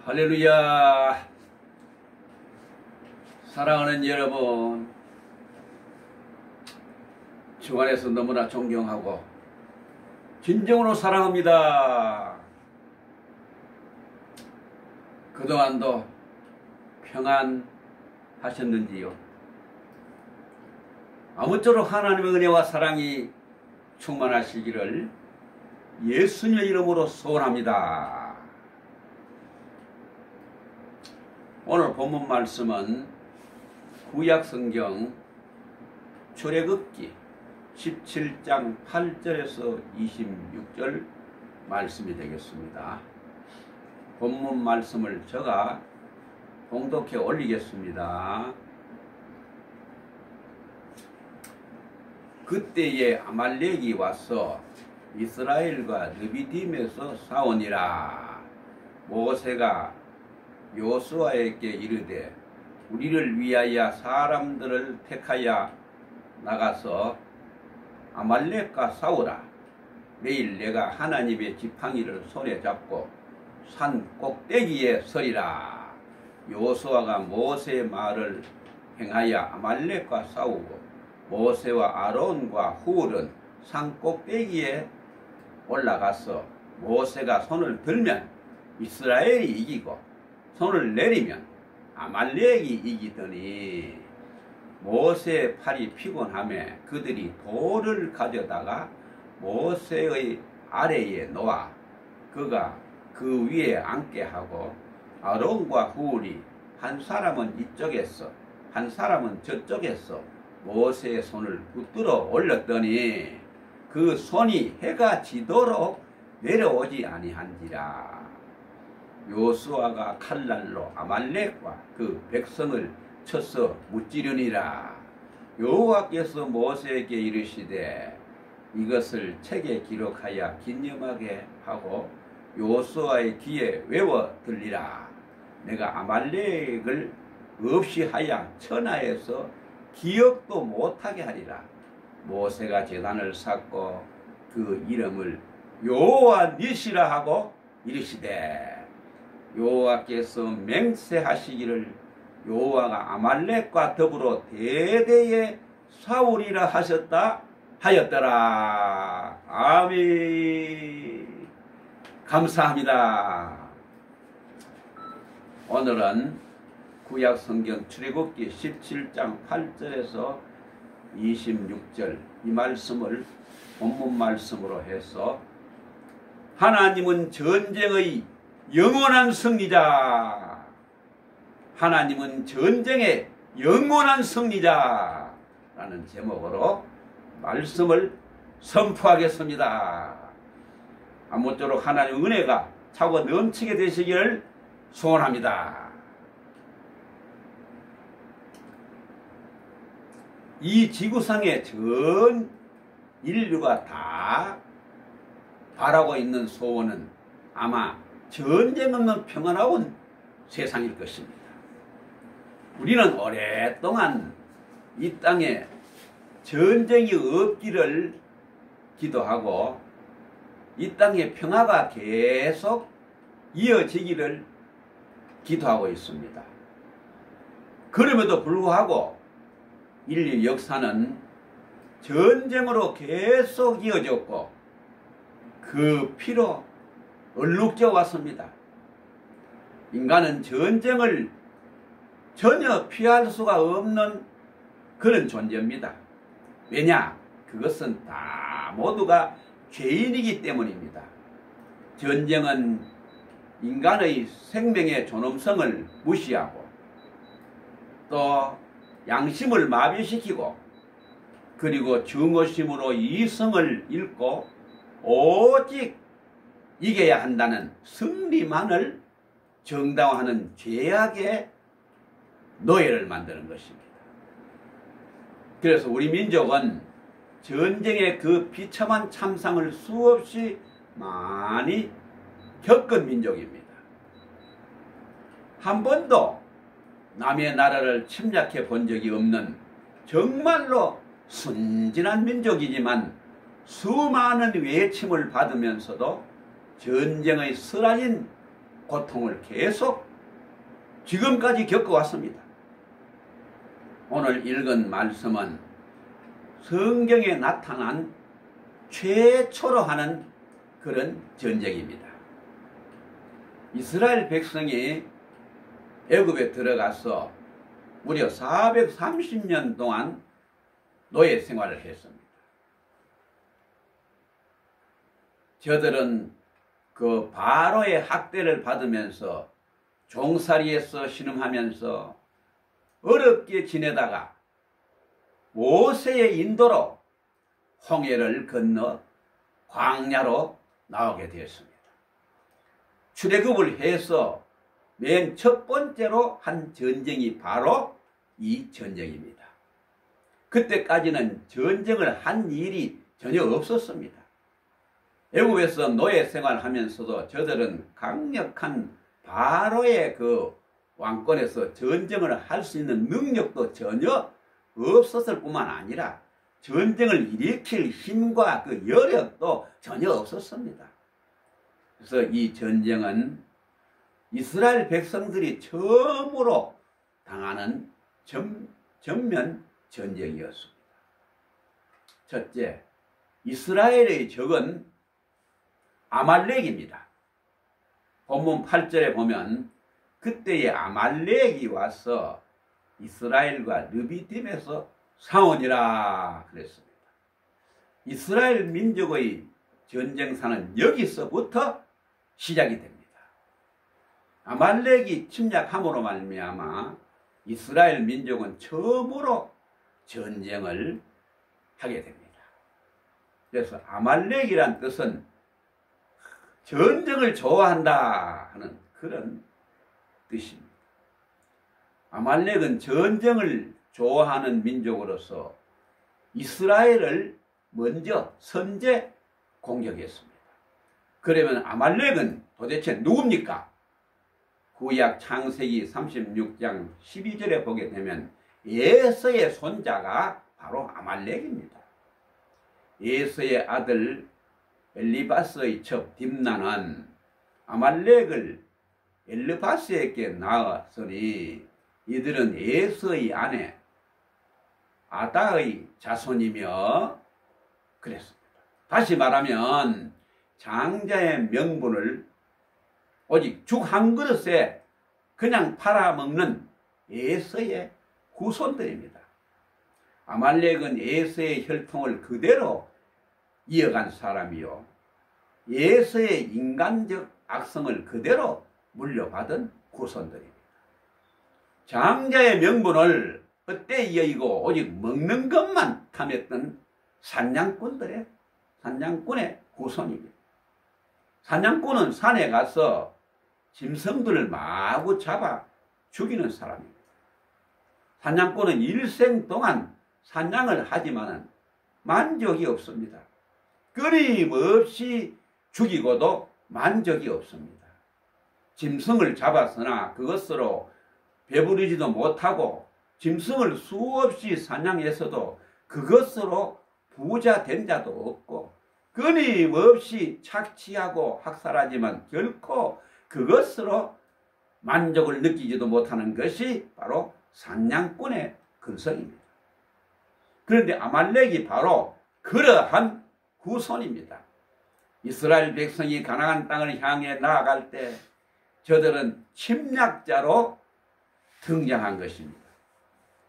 할렐루야. 사랑하는 여러분, 주 안에서 너무나 존경하고 진정으로 사랑합니다. 그동안도 평안하셨는지요? 아무쪼록 하나님의 은혜와 사랑이 충만하시기를 예수님의 이름으로 소원합니다. 오늘 본문 말씀은 구약성경 출애굽기 17장 8절에서 26절 말씀이 되겠습니다. 본문 말씀을 제가 봉독해 올리겠습니다. 그때에 아말렉이 와서 이스라엘과 르비딤에서 싸우니라. 모세가 여호수아에게 이르되 우리를 위하여 사람들을 택하여 나가서 아말렉과 싸우라. 내일 내가 하나님의 지팡이를 손에 잡고 산 꼭대기에 서리라. 여호수아가 모세의 말을 행하여 아말렉과 싸우고 모세와 아론과 훌은 산 꼭대기에 올라가서 모세가 손을 들면 이스라엘이 이기고 손을 내리면 아말렉이 이기더니 모세의 팔이 피곤하매 그들이 돌을 가져다가 모세의 아래에 놓아 그가 그 위에 앉게 하고 아론과 훌이 한 사람은 이쪽에서 한 사람은 저쪽에서 모세의 손을 붙들어 올렸더니 그 손이 해가 지도록 내려오지 아니한지라. 여호수아가 칼날로 아말렉과 그 백성을 쳐서 무찌르니라. 여호와께서 모세에게 이르시되 이것을 책에 기록하여 기념하게 하고 여호수아의 귀에 외워 들리라. 내가 아말렉을 없이 하여 천하에서 기억도 못하게 하리라. 모세가 제단을 쌓고 그 이름을 여호와 니시라 하고 이르시되 여호와께서 맹세하시기를 여호와가 아말렉과 더불어 대대에 싸우리라 하셨다 하였더라. 아멘. 감사합니다. 오늘은 구약성경 출애굽기 17장 8절에서 26절 이 말씀을 본문 말씀으로 해서 하나님은 전쟁의 영원한 승리자, 하나님은 전쟁의 영원한 승리자라는 제목으로 말씀을 선포하겠습니다. 아무쪼록 하나님의 은혜가 차고 넘치게 되시기를 소원합니다. 이 지구상의 전 인류가 다 바라고 있는 소원은 아마 전쟁 없는 평안한 세상일 것입니다. 우리는 오랫동안 이 땅에 전쟁이 없기를 기도하고 이 땅의 평화가 계속 이어지기를 기도하고 있습니다. 그럼에도 불구하고 인류 역사는 전쟁으로 계속 이어졌고 그 피로 얼룩져 왔습니다. 인간은 전쟁을 전혀 피할 수가 없는 그런 존재입니다. 왜냐? 그것은 다 모두가 죄인이기 때문입니다. 전쟁은 인간의 생명의 존엄성을 무시하고 또 양심을 마비시키고 그리고 증오심으로 이성을 잃고 오직 이겨야 한다는 승리만을 정당화하는 죄악의 노예를 만드는 것입니다. 그래서 우리 민족은 전쟁의 그 비참한 참상을 수없이 많이 겪은 민족입니다. 한 번도 남의 나라를 침략해 본 적이 없는 정말로 순진한 민족이지만 수많은 외침을 받으면서도 전쟁의 쓰라린 고통을 계속 지금까지 겪어왔습니다. 오늘 읽은 말씀은 성경에 나타난 최초로 하는 그런 전쟁입니다. 이스라엘 백성이 애굽에 들어가서 무려 430년 동안 노예 생활을 했습니다. 저들은 그 바로의 학대를 받으면서 종살이에서 신음하면서 어렵게 지내다가 모세의 인도로 홍해를 건너 광야로 나오게 되었습니다. 출애굽을 해서 맨 첫 번째로 한 전쟁이 바로 이 전쟁입니다. 그때까지는 전쟁을 한 일이 전혀 없었습니다. 애굽에서 노예 생활하면서도 저들은 강력한 바로의 그 왕권에서 전쟁을 할 수 있는 능력도 전혀 없었을 뿐만 아니라 전쟁을 일으킬 힘과 그 여력도 전혀 없었습니다. 그래서 이 전쟁은 이스라엘 백성들이 처음으로 당하는 전면 전쟁이었습니다. 첫째, 이스라엘의 적은 아말렉입니다. 본문 8절에 보면 그때의 아말렉이 와서 이스라엘과 르비딤에서 싸우니라 그랬습니다. 이스라엘 민족의 전쟁사는 여기서부터 시작이 됩니다. 아말렉이 침략함으로 말미암아 이스라엘 민족은 처음으로 전쟁을 하게 됩니다. 그래서 아말렉이란 뜻은 전쟁을 좋아한다 하는 그런 뜻입니다. 아말렉은 전쟁을 좋아하는 민족으로서 이스라엘을 먼저 선제 공격했습니다. 그러면 아말렉은 도대체 누굽니까? 구약 창세기 36장 12절에 보게 되면 에서의 손자가 바로 아말렉입니다. 에서의 아들 엘리바스의 첩 딥나는 아말렉을 엘르바스에게 낳았으니 이들은 에서의 아내 아다의 자손이며 그랬습니다. 다시 말하면 장자의 명분을 오직 죽 한 그릇에 그냥 팔아먹는 에서의 후손들입니다. 아말렉은 에서의 혈통을 그대로 이어간 사람이요, 에서의 인간적 악성을 그대로 물려받은 후손들입니다. 장자의 명분을 헛되이 여기고 오직 먹는 것만 탐했던 사냥꾼의 후손입니다. 사냥꾼은 산에 가서 짐승들을 마구 잡아 죽이는 사람입니다. 사냥꾼은 일생 동안 사냥을 하지만 만족이 없습니다. 끊임없이 죽이고도 만족이 없습니다. 짐승을 잡았으나 그것으로 배부르지도 못하고 짐승을 수없이 사냥해서도 그것으로 부자 된 자도 없고 끊임없이 착취하고 학살하지만 결코 그것으로 만족을 느끼지도 못하는 것이 바로 사냥꾼의 근성입니다. 그런데 아말렉이 바로 그러한 후손입니다. 이스라엘 백성이 가나안 땅을 향해 나아갈 때 저들은 침략자로 등장한 것입니다.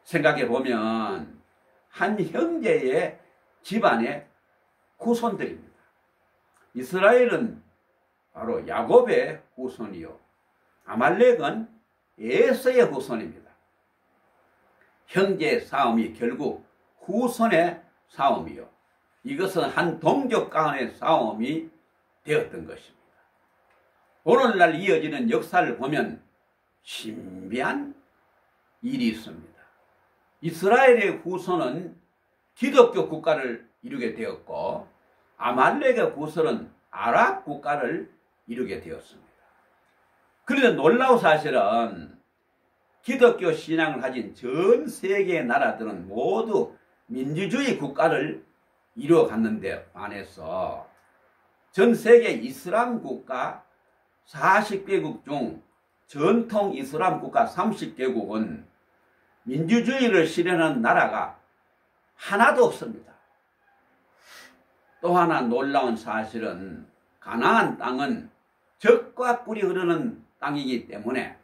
생각해 보면 한 형제의 집안의 후손들입니다. 이스라엘은 바로 야곱의 후손이요, 아말렉은 에서의 후손입니다. 형제의 싸움이 결국 후손의 싸움이요, 이것은 한 동족 간의 싸움이 되었던 것입니다. 오늘날 이어지는 역사를 보면 신비한 일이 있습니다. 이스라엘의 후손은 기독교 국가를 이루게 되었고 아말렉의 후손은 아랍 국가를 이루게 되었습니다. 그런데 놀라운 사실은 기독교 신앙을 가진 전 세계의 나라들은 모두 민주주의 국가를 이루어갔는데 반해서 전 세계 이슬람 국가 40개국 중 전통 이슬람 국가 30개국은 민주주의를 실현한 나라가 하나도 없습니다. 또 하나 놀라운 사실은 가나안 땅은 적과 꿀이 흐르는 땅이기 때문에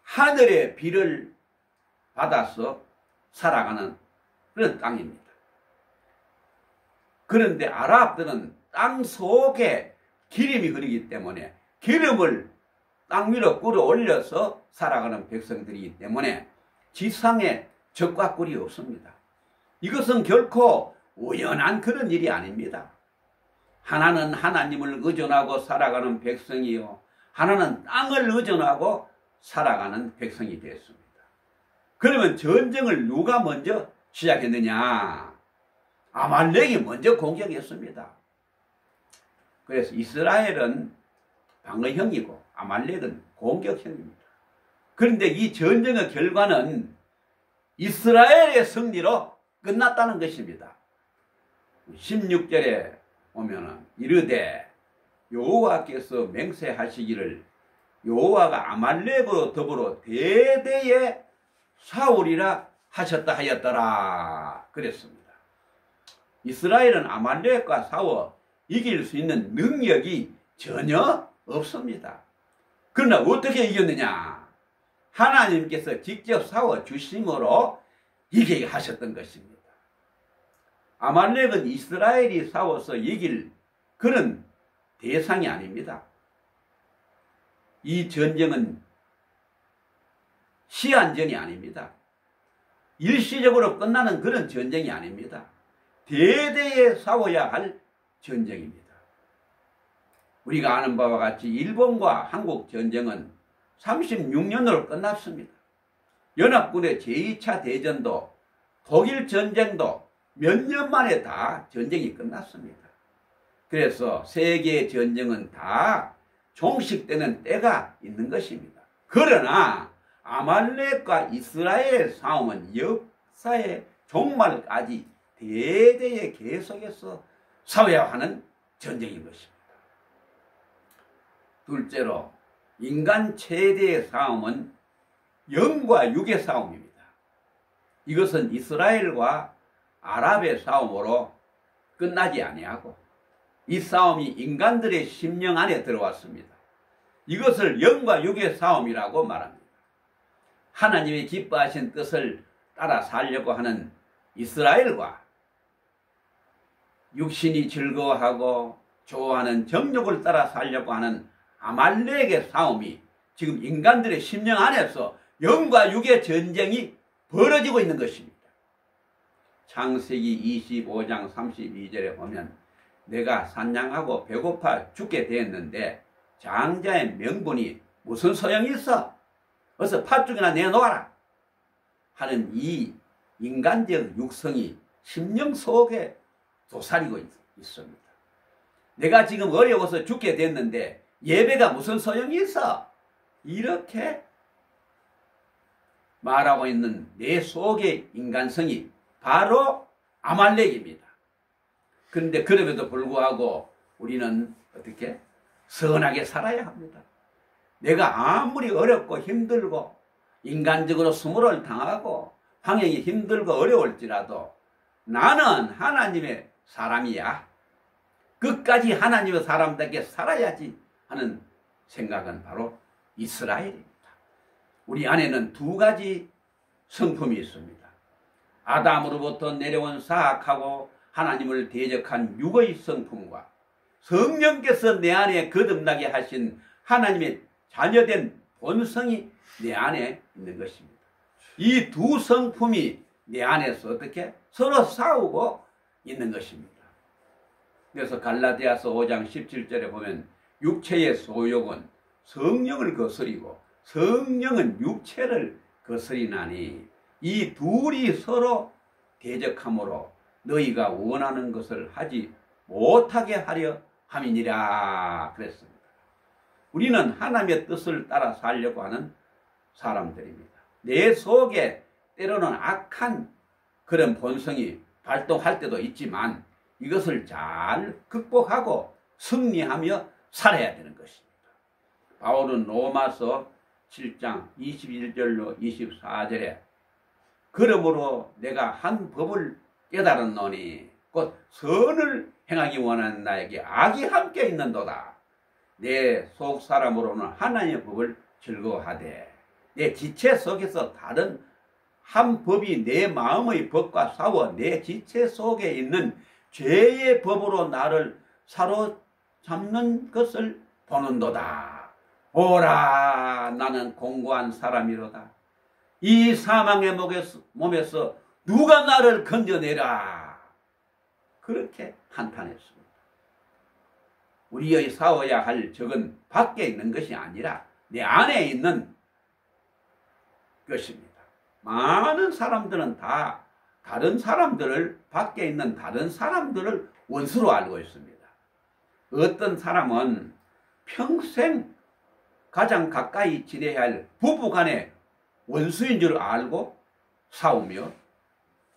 하늘의 비를 받아서 살아가는 그런 땅입니다. 그런데 아랍들은 땅 속에 기름이 흐르기 때문에 기름을 땅 위로 끌어올려서 살아가는 백성들이기 때문에 지상에 적과 꿀이 없습니다. 이것은 결코 우연한 그런 일이 아닙니다. 하나는 하나님을 의존하고 살아가는 백성이요, 하나는 땅을 의존하고 살아가는 백성이 되었습니다. 그러면 전쟁을 누가 먼저 시작했느냐? 아말렉이 먼저 공격했습니다. 그래서 이스라엘은 방어형이고 아말렉은 공격형입니다. 그런데 이 전쟁의 결과는 이스라엘의 승리로 끝났다는 것입니다. 16절에 보면은 이르되 여호와께서 맹세하시기를 여호와가 아말렉으로 더불어 대대에 싸우리라 하셨다 하였더라 그랬습니다. 이스라엘은 아말렉과 싸워 이길 수 있는 능력이 전혀 없습니다. 그러나 어떻게 이겼느냐? 하나님께서 직접 싸워 주심으로 이기게 하셨던 것입니다. 아말렉은 이스라엘이 싸워서 이길 그런 대상이 아닙니다. 이 전쟁은 시한전이 아닙니다. 일시적으로 끝나는 그런 전쟁이 아닙니다. 대대에 싸워야 할 전쟁입니다. 우리가 아는 바와 같이 일본과 한국 전쟁은 36년으로 끝났습니다. 연합군의 제2차 대전도 독일 전쟁도 몇 년 만에 다 전쟁이 끝났습니다. 그래서 세계 전쟁은 다 종식되는 때가 있는 것입니다. 그러나 아말렉과 이스라엘의 싸움은 역사의 종말까지 대대에 계속해서 싸워야 하는 전쟁인 것입니다. 둘째로 인간 최대의 싸움은 영과 육의 싸움입니다. 이것은 이스라엘과 아랍의 싸움으로 끝나지 아니하고 이 싸움이 인간들의 심령 안에 들어왔습니다. 이것을 영과 육의 싸움이라고 말합니다. 하나님의 기뻐하신 뜻을 따라 살려고 하는 이스라엘과 육신이 즐거워하고 좋아하는 정욕을 따라 살려고 하는 아말렉의 싸움이 지금 인간들의 심령 안에서 영과 육의 전쟁이 벌어지고 있는 것입니다. 창세기 25장 32절에 보면 내가 산양하고 배고파 죽게 되었는데 장자의 명분이 무슨 소용이 있어? 어서 팥죽이나 내놓아라 하는 이 인간적 육성이 심령 속에 도사리고 있습니다. 내가 지금 어려워서 죽게 됐는데 예배가 무슨 소용이 있어? 이렇게 말하고 있는 내 속의 인간성이 바로 아말렉입니다. 그런데 그럼에도 불구하고 우리는 어떻게? 선하게 살아야 합니다. 내가 아무리 어렵고 힘들고 인간적으로 수모를 당하고 방향이 힘들고 어려울지라도 나는 하나님의 사람이야. 끝까지 하나님의 사람답게 살아야지 하는 생각은 바로 이스라엘입니다. 우리 안에는 두 가지 성품이 있습니다. 아담으로부터 내려온 사악하고 하나님을 대적한 육의 성품과 성령께서 내 안에 거듭나게 하신 하나님의 자녀된 본성이 내 안에 있는 것입니다. 이 두 성품이 내 안에서 어떻게 서로 싸우고 있는 것입니다. 그래서 갈라디아서 5장 17절에 보면 육체의 소욕은 성령을 거스리고 성령은 육체를 거스리나니 이 둘이 서로 대적함으로 너희가 원하는 것을 하지 못하게 하려 함이니라 그랬습니다. 우리는 하나님의 뜻을 따라 살려고 하는 사람들입니다. 내 속에 때로는 악한 그런 본성이 발동할 때도 있지만 이것을 잘 극복하고 승리하며 살아야 되는 것입니다. 바울은 로마서 7장 21절로 24절에 그러므로 내가 한 법을 깨달았노니 곧 선을 행하기 원하는 나에게 악이 함께 있는도다. 내 속 사람으로는 하나님의 법을 즐거워하되 내 지체 속에서 다른 한 법이 내 마음의 법과 싸워 내 지체 속에 있는 죄의 법으로 나를 사로잡는 것을 보는도다. 오라, 나는 공고한 사람이로다. 이 사망의 몸에서 누가 나를 건져내라. 그렇게 한탄했습니다. 우리의 싸워야 할 적은 밖에 있는 것이 아니라 내 안에 있는 것입니다. 많은 사람들은 다 다른 사람들을, 밖에 있는 다른 사람들을 원수로 알고 있습니다. 어떤 사람은 평생 가장 가까이 지내야 할 부부 간의 원수인 줄 알고 싸우며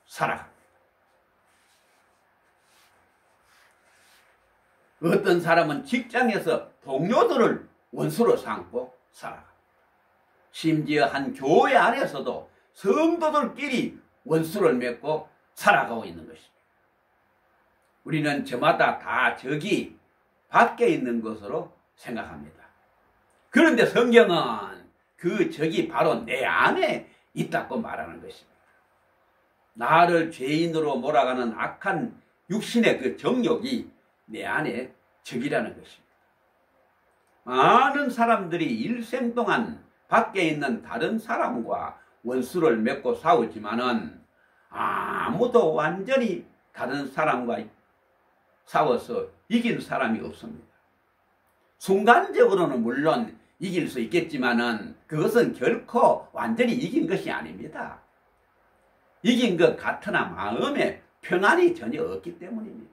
살아갑니다. 어떤 사람은 직장에서 동료들을 원수로 삼고 살아갑니다. 심지어 한 교회 안에서도 성도들끼리 원수를 맺고 살아가고 있는 것입니다. 우리는 저마다 다 적이 밖에 있는 것으로 생각합니다. 그런데 성경은 그 적이 바로 내 안에 있다고 말하는 것입니다. 나를 죄인으로 몰아가는 악한 육신의 그 정욕이 내 안에 적이라는 것입니다. 많은 사람들이 일생 동안 밖에 있는 다른 사람과 원수를 맺고 싸우지만은 아무도 완전히 다른 사람과 싸워서 이긴 사람이 없습니다. 순간적으로는 물론 이길 수 있겠지만은 그것은 결코 완전히 이긴 것이 아닙니다. 이긴 것 같으나 마음에 평안이 전혀 없기 때문입니다.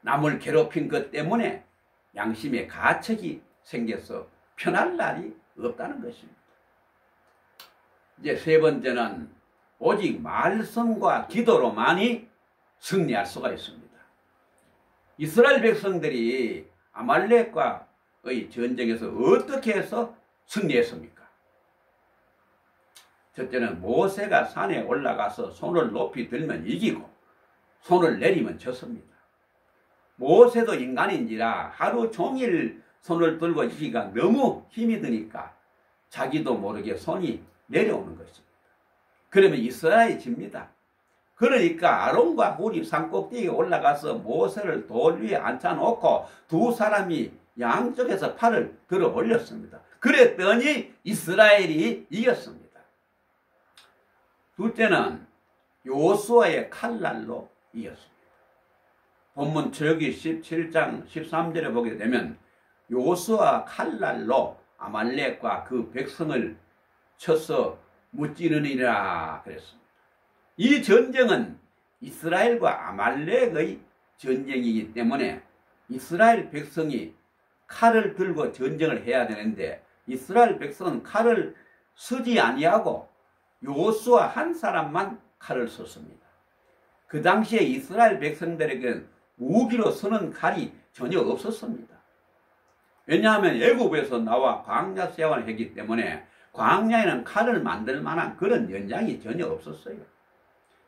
남을 괴롭힌 것 때문에 양심의 가책이 생겨서 편할 날이 없다는 것입니다. 이제 세 번째는 오직 말씀과 기도로만이 승리할 수가 있습니다. 이스라엘 백성들이 아말렉과의 전쟁에서 어떻게 해서 승리했습니까? 첫째는 모세가 산에 올라가서 손을 높이 들면 이기고 손을 내리면 졌습니다. 모세도 인간인지라 하루 종일 손을 들고 있기가 너무 힘이 드니까 자기도 모르게 손이 내려오는 것입니다. 그러면 이스라엘이 집니다. 그러니까 아론과 훌이 산꼭대기에 올라가서 모세를 돌 위에 앉혀놓고 두 사람이 양쪽에서 팔을 들어 올렸습니다. 그랬더니 이스라엘이 이겼습니다. 둘째는 여호수아의 칼날로 이겼습니다. 본문 출애굽기 17장 13절에 보게 되면 여호수아 칼날로 아말렉과 그 백성을 쳐서 무찌르니라 그랬습니다. 이 전쟁은 이스라엘과 아말렉의 전쟁이기 때문에 이스라엘 백성이 칼을 들고 전쟁을 해야 되는데 이스라엘 백성은 칼을 쓰지 아니하고 여호수아 한 사람만 칼을 썼습니다. 그 당시에 이스라엘 백성들에게는 무기로 쓰는 칼이 전혀 없었습니다. 왜냐하면 애굽에서 나와 광야 생활을 했기 때문에 광야에는 칼을 만들 만한 그런 연장이 전혀 없었어요.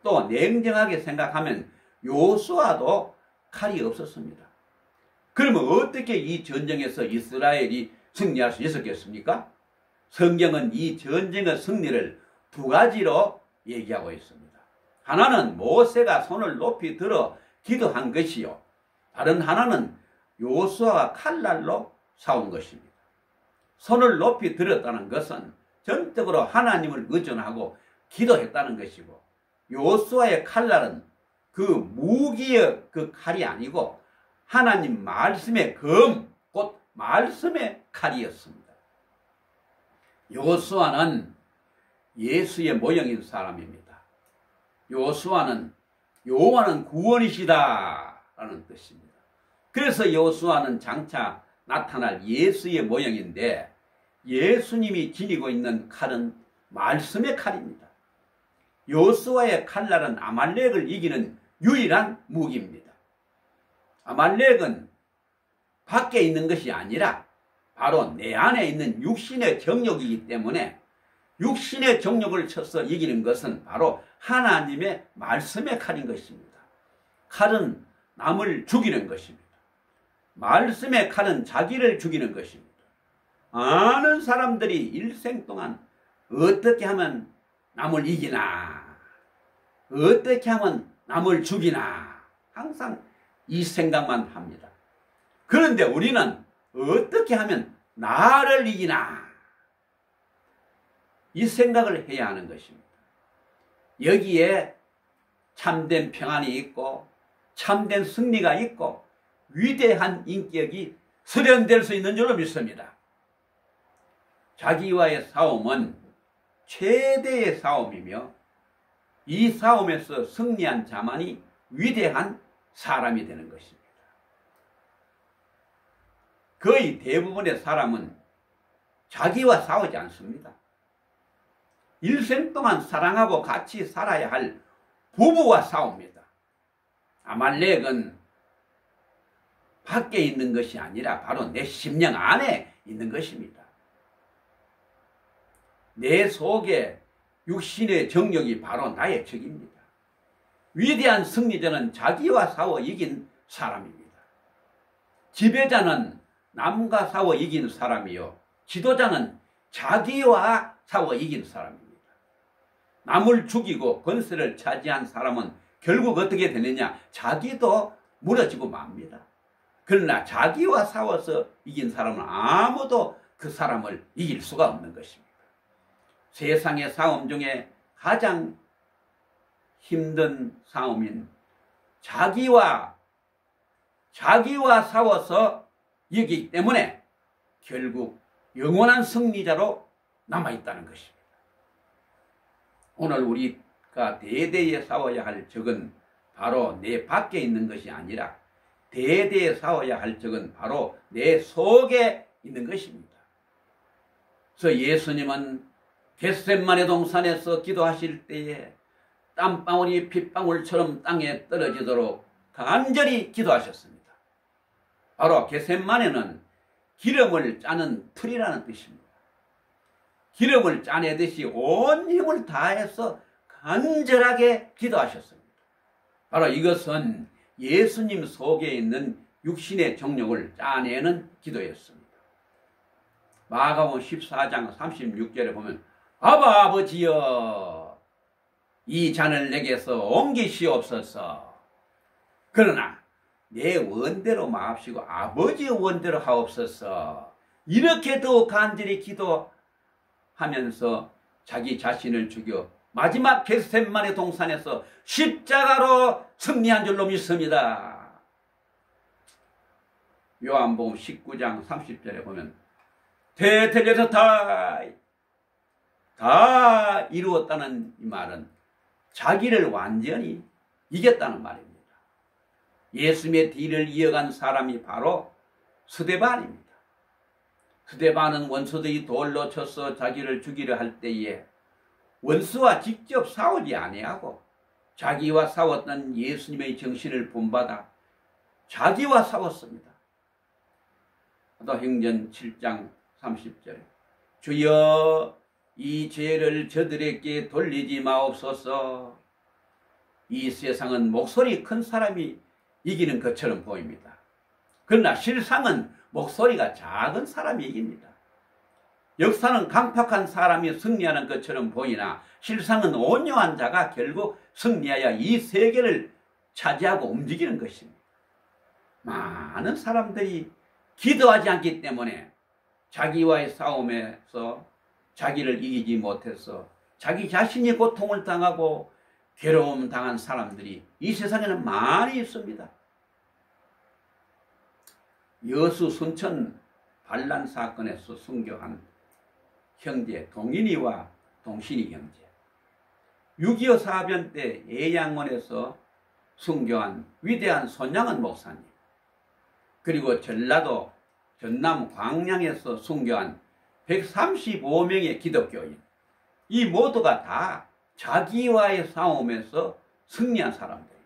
또 냉정하게 생각하면 여호수아도 칼이 없었습니다. 그러면 어떻게 이 전쟁에서 이스라엘이 승리할 수 있었겠습니까? 성경은 이 전쟁의 승리를 두 가지로 얘기하고 있습니다. 하나는 모세가 손을 높이 들어 기도한 것이요, 다른 하나는 여호수아가 칼날로 싸운 것입니다. 손을 높이 들었다는 것은 전적으로 하나님을 의존하고 기도했다는 것이고, 여호수아의 칼날은 그 무기의 그 칼이 아니고 하나님 말씀의 검, 곧 말씀의 칼이었습니다. 여호수아는 예수의 모형인 사람입니다. 여호와는 구원이시다 라는 뜻입니다. 그래서 여호수아는 장차 나타날 예수의 모형인데 예수님이 지니고 있는 칼은 말씀의 칼입니다. 여호수아의 칼날은 아말렉을 이기는 유일한 무기입니다. 아말렉은 밖에 있는 것이 아니라 바로 내 안에 있는 육신의 정욕이기 때문에 육신의 정욕을 쳐서 이기는 것은 바로 하나님의 말씀의 칼인 것입니다. 칼은 남을 죽이는 것입니다. 말씀의 칼은 자기를 죽이는 것입니다. 많은 사람들이 일생 동안 어떻게 하면 남을 이기나, 어떻게 하면 남을 죽이나 항상 이 생각만 합니다. 그런데 우리는 어떻게 하면 나를 이기나 이 생각을 해야 하는 것입니다. 여기에 참된 평안이 있고 참된 승리가 있고 위대한 인격이 수련될 수 있는 줄로 믿습니다. 자기와의 싸움은 최대의 싸움이며 이 싸움에서 승리한 자만이 위대한 사람이 되는 것입니다. 거의 대부분의 사람은 자기와 싸우지 않습니다. 일생 동안 사랑하고 같이 살아야 할 부부와 싸웁니다. 아말렉은 밖에 있는 것이 아니라 바로 내 심령 안에 있는 것입니다. 내 속에 육신의 정욕이 바로 나의 적입니다. 위대한 승리자는 자기와 싸워 이긴 사람입니다. 지배자는 남과 싸워 이긴 사람이요, 지도자는 자기와 싸워 이긴 사람입니다. 남을 죽이고 권세를 차지한 사람은 결국 어떻게 되느냐? 자기도 무너지고 맙니다. 그러나 자기와 싸워서 이긴 사람은 아무도 그 사람을 이길 수가 없는 것입니다. 세상의 싸움 중에 가장 힘든 싸움인 자기와 싸워서 이기기 때문에 결국 영원한 승리자로 남아있다는 것입니다. 오늘 우리가 대대에 싸워야 할 적은 바로 내 밖에 있는 것이 아니라 대대에 싸워야 할 적은 바로 내 속에 있는 것입니다. 그래서 예수님은 겟세마네 동산에서 기도하실 때에 땀방울이 핏방울처럼 땅에 떨어지도록 간절히 기도하셨습니다. 바로 겟세마네는 기름을 짜는 틀이라는 뜻입니다. 기름을 짜내듯이 온 힘을 다해서 간절하게 기도하셨습니다. 바로 이것은 예수님 속에 있는 육신의 정욕을 짜내는 기도였습니다. 마가복음 14장 36절에 보면 아바 아버지여 이 잔을 내게서 옮기시옵소서. 그러나 내 원대로 마옵시고 아버지의 원대로 하옵소서. 이렇게 더 간절히 기도하면서 자기 자신을 죽여 마지막 겟세마네 동산에서 십자가로 승리한 줄로 믿습니다. 요한복음 19장 30절에 보면 되들려졌다 다 이루었다는 이 말은 자기를 완전히 이겼다는 말입니다. 예수님의 뒤를 이어간 사람이 바로 스데반입니다. 스데반은 원수들이 돌로 쳐서 자기를 죽이려 할 때에 원수와 직접 싸우지 아니하고 자기와 싸웠던 예수님의 정신을 본받아 자기와 싸웠습니다. 사도행전 7장 30절 주여 이 죄를 저들에게 돌리지 마옵소서. 이 세상은 목소리 큰 사람이 이기는 것처럼 보입니다. 그러나 실상은 목소리가 작은 사람이 이깁니다. 역사는 강팍한 사람이 승리하는 것처럼 보이나 실상은 온유한 자가 결국 승리하여 이 세계를 차지하고 움직이는 것입니다. 많은 사람들이 기도하지 않기 때문에 자기와의 싸움에서 자기를 이기지 못해서 자기 자신이 고통을 당하고 괴로움 당한 사람들이 이 세상에는 많이 있습니다. 여수 순천 반란 사건에서 순교한 형제 동인이와 동신이 형제, 6.25 사변 때 예양원에서 순교한 위대한 손양은 목사님, 그리고 전라도 전남 광양에서 순교한 135명의 기독교인, 이 모두가 다 자기와의 싸움에서 승리한 사람들입니다.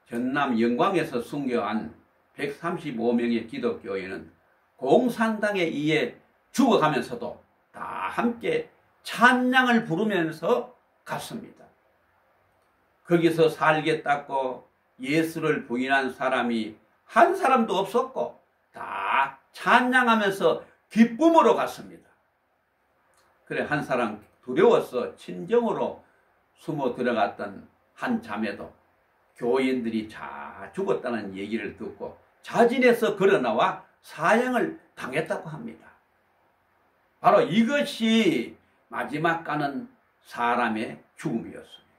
전남 영광에서 순교한 135명의 기독교인은 공산당에 의해 죽어가면서도 다 함께 찬양을 부르면서 갔습니다. 거기서 살겠다고 예수를 부인한 사람이 한 사람도 없었고 다 찬양하면서 기쁨으로 갔습니다. 그래 한 사람 두려워서 친정으로 숨어 들어갔던 한 자매도 교인들이 다 죽었다는 얘기를 듣고 자진해서 걸어나와 사형을 당했다고 합니다. 바로 이것이 마지막 가는 사람의 죽음이었습니다.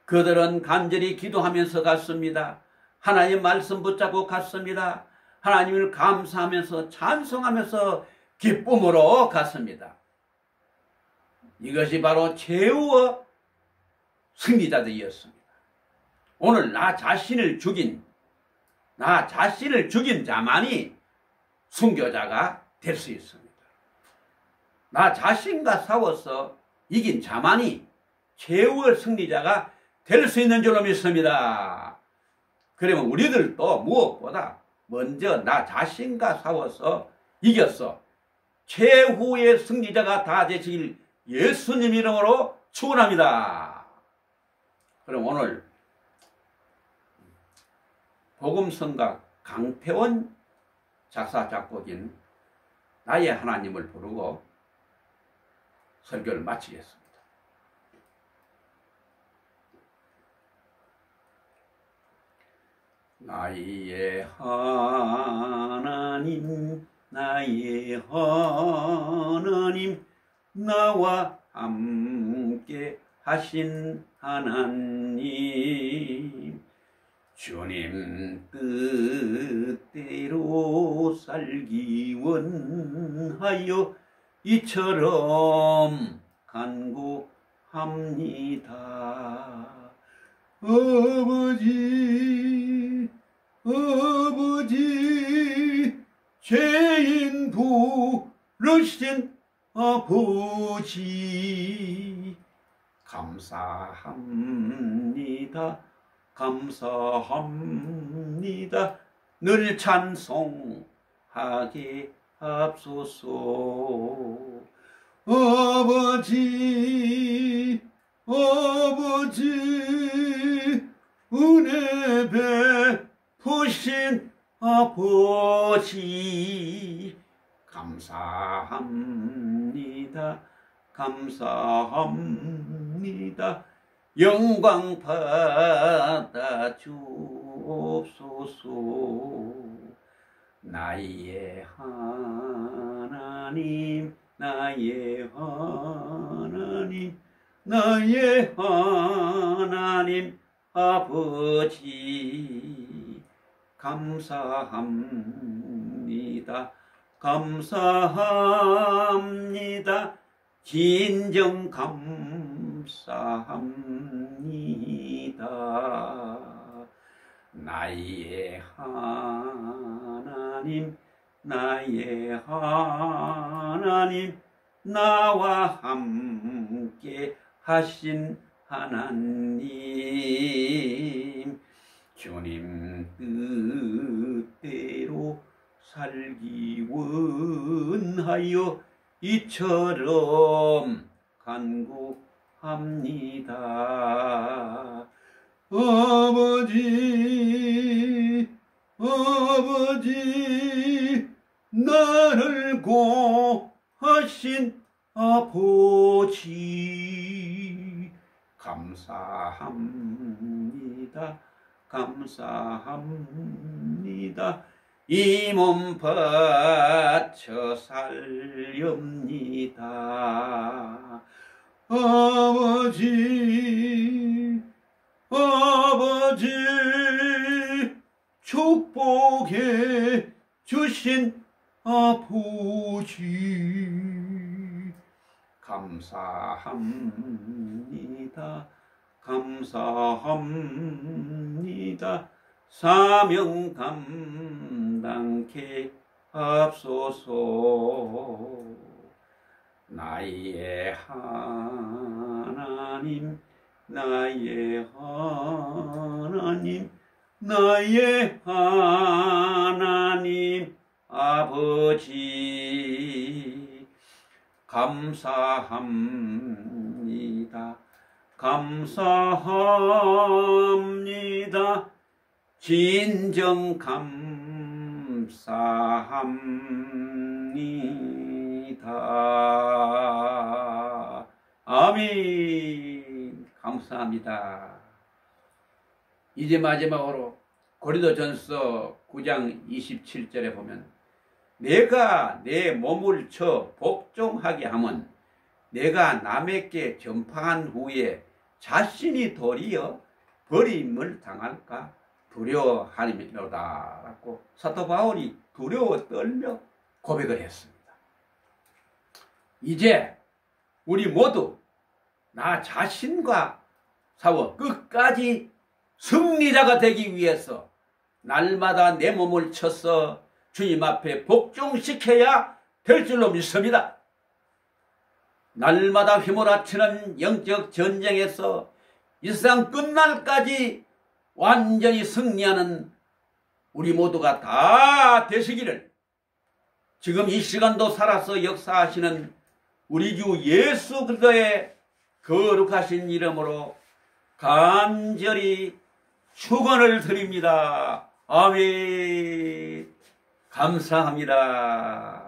그들은 간절히 기도하면서 갔습니다. 하나님 말씀 붙잡고 갔습니다. 하나님을 감사하면서 찬송하면서 기쁨으로 갔습니다. 이것이 바로 최후의 승리자들이었습니다. 오늘 나 자신을 죽인 자만이 순교자가 될 수 있습니다. 나 자신과 싸워서 이긴 자만이 최후의 승리자가 될 수 있는 줄로 믿습니다. 그러면 우리들도 무엇보다 먼저 나 자신과 싸워서 이겼어 최후의 승리자가 다 되시길 예수님 이름으로 축원합니다. 그럼 오늘 복음성가 강태원 작사 작곡인 나의 하나님을 부르고 설교를 마치겠습니다. 나의 하나님, 나의 하나님, 나와 함께 하신 하나님, 주님 뜻대로 살기 원하여 이처럼 간구합니다. 아버지, 죄인 부르신 아버지, 감사합니다. 늘 찬송하게 합소서. 아버지, 은혜 베푸신 아버지, 감사합니다. 영광 받아 주옵소서. 나의 하나님, 나의 하나님 아버지, 감사합니다. 진정 감사합니다. 나의 하나님, 나와 함께 하신 하나님, 주님 뜻대로 살기 원하여 이처럼 간구합니다. 아버지, 나를 구하신 아버지, 감사합니다. 이 몸 바쳐 살렵니다. 아버지, 축복해 주신 아버지, 감사합니다. 사명 감당케 합소서. 나의 하나님, 아버지, 아버지 감사합니다. 감사합니다. 진정 감사합니다. 아멘. 감사합니다. 이제 마지막으로 고린도전서 9장 27절에 보면 내가 내 몸을 쳐 복종하게 하면 내가 남에게 전파한 후에 자신이 도리어 버림을 당할까 두려워하리로다 라고 사도 바울이 두려워 떨며 고백을 했습니다. 이제 우리 모두 나 자신과 싸워 끝까지 승리자가 되기 위해서 날마다 내 몸을 쳐서 주님 앞에 복종시켜야 될 줄로 믿습니다. 날마다 휘몰아치는 영적 전쟁에서 이 세상 끝날까지 완전히 승리하는 우리 모두가 다 되시기를 지금 이 시간도 살아서 역사하시는 우리 주 예수 그리스도의 거룩하신 이름으로 간절히 축원을 드립니다. 아멘. 감사합니다.